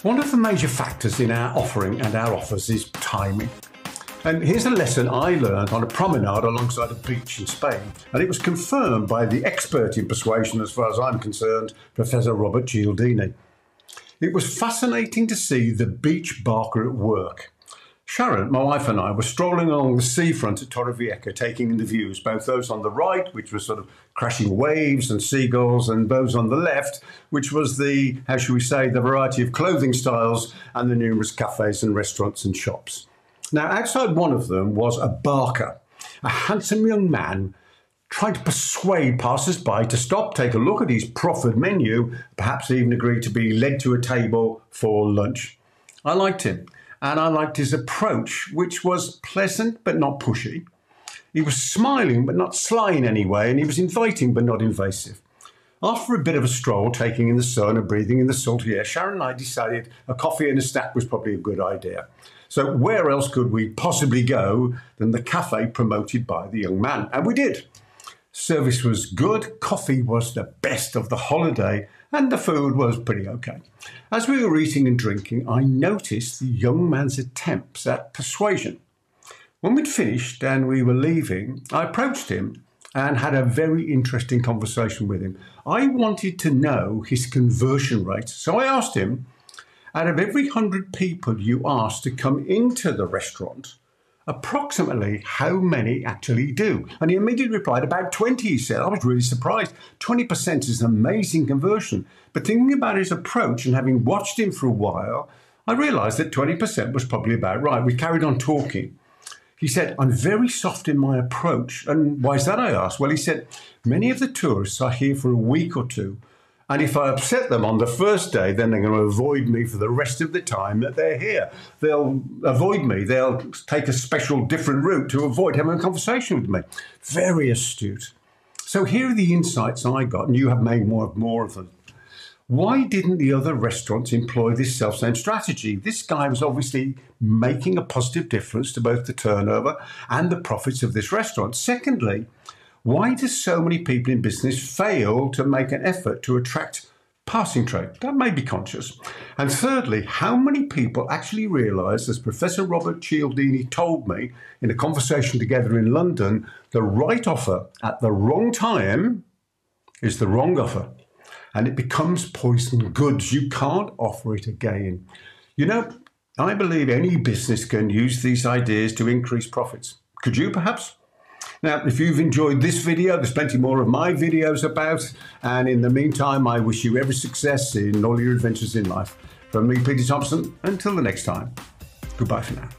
One of the major factors in our offering and our offers is timing. And here's a lesson I learned on a promenade alongside a beach in Spain, and it was confirmed by the expert in persuasion as far as I'm concerned, Professor Robert Cialdini. It was fascinating to see the beach barker at work. Sharon, my wife, and I were strolling along the seafront at Torrevieja, taking in the views, both those on the right, which was sort of crashing waves and seagulls, and those on the left, which was the, how shall we say, the variety of clothing styles and the numerous cafes and restaurants and shops. Now, outside one of them was a barker, a handsome young man trying to persuade passers-by to stop, take a look at his proffered menu, perhaps even agree to be led to a table for lunch. I liked him. And I liked his approach, which was pleasant but not pushy. He was smiling but not sly in any way, and he was inviting but not invasive. After a bit of a stroll, taking in the sun and breathing in the salty air, Sharon and I decided a coffee and a snack was probably a good idea. So where else could we possibly go than the cafe promoted by the young man? And we did. Service was good, coffee was the best of the holiday, and the food was pretty okay. As we were eating and drinking, I noticed the young man's attempts at persuasion. When we'd finished and we were leaving, I approached him and had a very interesting conversation with him. I wanted to know his conversion rate, so I asked him, out of every 100 people you asked to come into the restaurant, approximately how many actually do? And he immediately replied, about 20, he said. I was really surprised. 20% is an amazing conversion. But thinking about his approach and having watched him for a while, I realized that 20% was probably about right. We carried on talking. He said, I'm very soft in my approach. And why is that, I asked? Well, he said, many of the tourists are here for a week or two. And if I upset them on the first day, then they're going to avoid me for the rest of the time that they're here. They'll avoid me. They'll take a special different route to avoid having a conversation with me. Very astute. So here are the insights I got, and you have made more of them. Why didn't the other restaurants employ this self-same strategy? This guy was obviously making a positive difference to both the turnover and the profits of this restaurant. Secondly, why do so many people in business fail to make an effort to attract passing trade? That may be conscious. And thirdly, how many people actually realise, as Professor Robert Cialdini told me in a conversation together in London, the right offer at the wrong time is the wrong offer. And it becomes poison goods. You can't offer it again. You know, I believe any business can use these ideas to increase profits. Could you perhaps? Now, if you've enjoyed this video, there's plenty more of my videos about. And in the meantime, I wish you every success in all your adventures in life. From me, Peter Thomson, until the next time, goodbye for now.